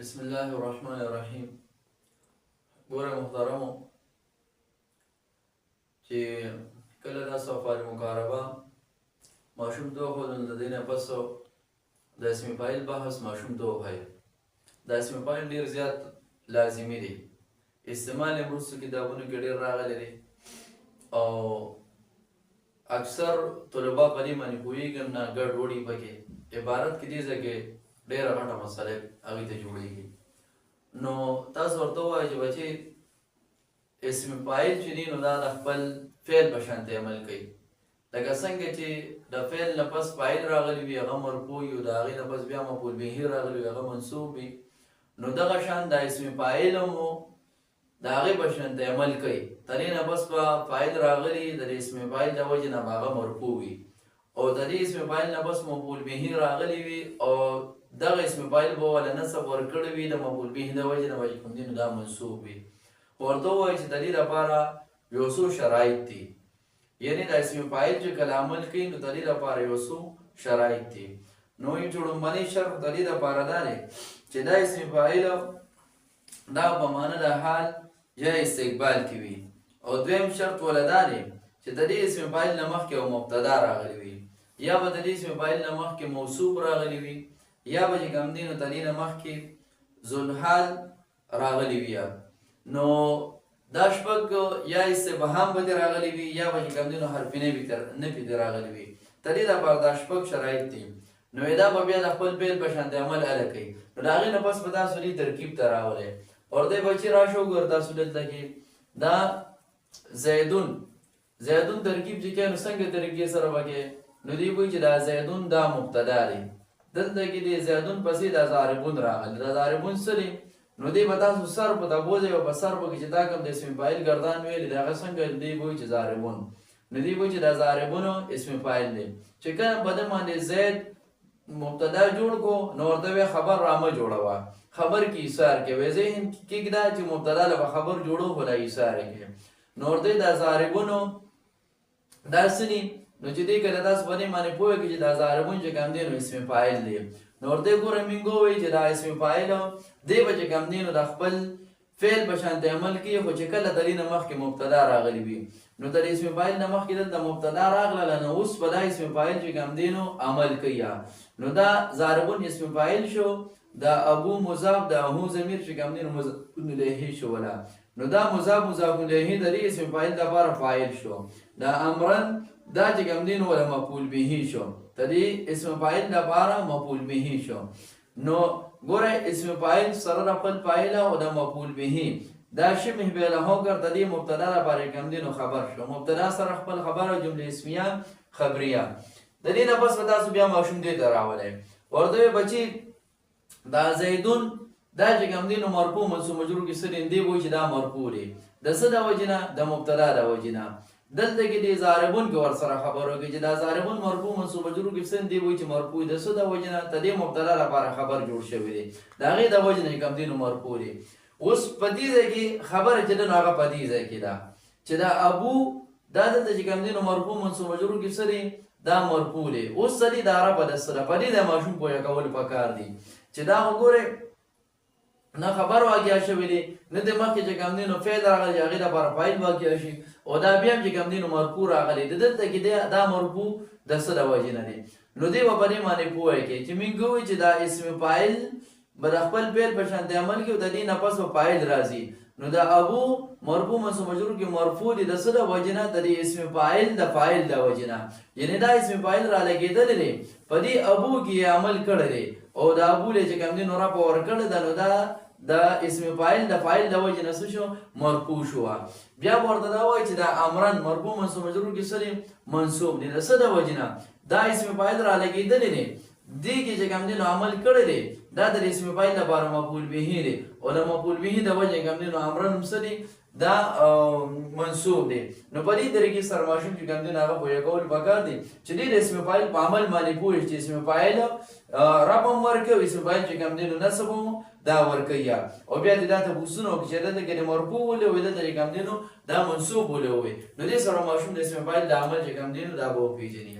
بسم الله الرحمن الرحیم. ګوره محترمو چې کله دا صفار مقاربه ماشوم تو خو د دې نه پس د اسم فاعل بحث ماشوم تو وایي. د اسم فاعل ډیر زیات لازمي دی. استعمال یې وروسته کتابونو کې ډیر راغلی دی او اکثر طلبا په دې باندې پوهېږي نه ګډوډي پکې عبارت کې دې ځای کې ډېره غټه مسله هغې ته جوړېږي. نو تاسو ورته ووایئ چې بچې اسم فاعل چې دی نو دا د خپل فعل په شانتې عمل کوي. لکه څنګه چې د فعل نه پس فاعل راغلی وي هغه مرفوع وي او د هغې نه پس بیا مفعول به راغلی وي هغه منصوب وي. نو دغه شان د اسم فاعل هم د هغې په شانتې عمل کوي. د دې نه پس به فاعل راغلی د اسم فاعل د وجې نه به هغه مرفوع وي او د دې اسم فاعل نه بس مفعول به راغلی وي او دغه اسم فاعل به ولا نصب ورکړی وي د مفعول به د وجې نه به چې کوم دی نو دا منصوب وي. ورته ووایي چې د دې لپاره یو څو شرایط دي، یعنې د اسم فاعل چې کله عمل کوي نو د دې لپاره یو څو شرایط دي. نو یو لومړنی شرط د دې لپاره دا دی چې دا اسم فاعل دا په معنی د حال یا استقبال کې وي او دویم شرط ولا دا دی چې د دې اسم فاعل نه مخکې یو مبتدا راغلی وي یا به د دې اسم فاعل نه مخکې موصوف راغلی وي یا به چې کوم دی نو د دې نه مخکې ذوالحال راغلی وي. نو دا شپږ یا استفهام به دې راغلی وي یا به چې کوم دی نو حرف نفي دې راغلی وي. د دې لپاره دا شپږ شرایط دي. نو دا به بیا د خپل فعل په شان د عمل اله کوي. نو د هغې نه پس به تاسو دې ترکیب ته راولئ اور دی بچې راشو ګور تاسو دلته کې دا زیدون ترکیب چې کوي نو څنګه طریقې سره وکړي نو دی وایي چې دا زیدون دا مبتدا دی. دلته کې دی زیدون پسې دا ضاربون راغلی. دا ضاربون څه دی نو دی به تاسو صرف ته بوځئ او په صرفو کې چې دا کوم د اسم فاعل ګردان ویلي د هغه څنګه دی وایي چې ضاربون. نو دی وایي چې دا ضاربونو اسم فاعل دی. چې کله په ده باندې زید مبتدا جوړ کو نو ورته خبر رامه جوړوه خبر کې ایثار کوي. ذهن کې کېږده چې مبتدا له خبر جوړو خو لا ایثار کوي. نو ورته دا ضاربونو دا څه دي نو چې دی کله تاسو په دې باندې پوهېږئ چې دا ضاربون چې کوم دی نو اسم فاعل دی. نو ورته ګوره مونږ ووایي چې دا اسم فاعل دی به چې کوم دی نو د خپل فعل په شانتې عمل کوي خو چې کله د دې نه مخکې مبتدا راغلی وي نو د اسم فاعل نه مخکې دلته مبتدا راغله نو اوس په دا اسم فاعل چې کوم دی نو عمل کوي. نو دا ضاربون اسم فاعل شو، دا ابو مضاف د هو ضمیر چې کوم دی نو مضاف الیه شو ولا نو دا مضاف الیه د دې اسم فاعل لپاره فاعل شو. دا امرن دا چې کوم دی نو ولا مفعول به شو د دې اسم فاعل لپاره مفعول به شو. نو ګوره اسم فاعل سره د خپل فاعل او د مفعول به دا شبه به له هوګر د دې مبتدا لپاره کوم دی نو خبر شو. مبتدا سره خپل خبر او جمله اسمیه خبریه. د دې نه پس تاسو بیا ماشوم دې ته راولئ ورته بچي دا زیدون دا چې کوم دی نو مرفوع منصوب مجرور کې څه دی وایي چې دا مرفوع دی د څه د وجې نه د مبتدا د وجې نه. دلته کې دی ضاربون کې ورسره خبر وکړي چې دا ضاربون مرفوع منصوب مجرور کې څه دی وایي چې مرفوع د څه د وجې نه د دې مبتدا لپاره خبر جوړ شوی دی د هغې د وجې نه کوم دی نو مرفوع دی. اوس په دې ځای کې خبره چې ده نو هغه په دې ځای کې ده چې دا ابو دا دلته چې کوم دی نو مرفوع منصوب مجرور کې څه دی دا مرفوع دی. اوس څه دی د عرب د سره په دې د ماشوم پوهه کول پکار دي چې دا وګورئ نه خبر واقع شوی دی نه د مخکې چې کوم دی نو فعل راغلی هغې لپاره فاعل واقع شي او دا بیا هم چې کوم دی نو مرفوع راغلی د دلته کې دا مرفوع د څه د وجې نه دی. نو دی به په دې باندې پوهه کوي چې موږ ووایو چې دا اسم فاعل به د خپل فعل په شانتې عمل کوي او د دې نه پس به فاعل راځي. نو دا ابو مرفوع منصوب مجرور کې مرفوع دی د څه د وجې نه د دې اسم فاعل د فاعل د وجې نه یعنې دا اسم فاعل را لګېدلی دی په دې ابو کې یې عمل کړی دی او د ابو له چې کوم دی نو رفع ورکړی ده نو دا د اسم فاعل د فاعل د وجې نه څه شو مرفوع شو. بیا به ورته دا وایي چې دا امرن مرفوع منصوب مجرور کې څه دی منصوب دی د څه د وجې نه دا اسم فاعل را لګېدلی دی دې کې چې کوم دی نو عمل کړی دی دا د اسم فاعل لپاره مفعول به دی او د مفعول به د وجې کوم دی نو امرن څه دی دا منصوب دی. نو په دې طریقې سره ماشوم چې کوم دی هغه پوهه کول پکار دی چې دې د اسم فاعل په عمل باندې پوه شي چې اسم فاعل رب هم ورکوي اسم فاعل چې کوم دی نو نصب هم دا ورکوي او بیا دې دا ته پوښتنه وکړي چې دلته کې مرفوع ولې وي دلته چې کوم دی نو دا منصوب ولې وي نو دې سره ماشوم د اسم فاعل د عمل چې کوم دی نو دا به وپېژني.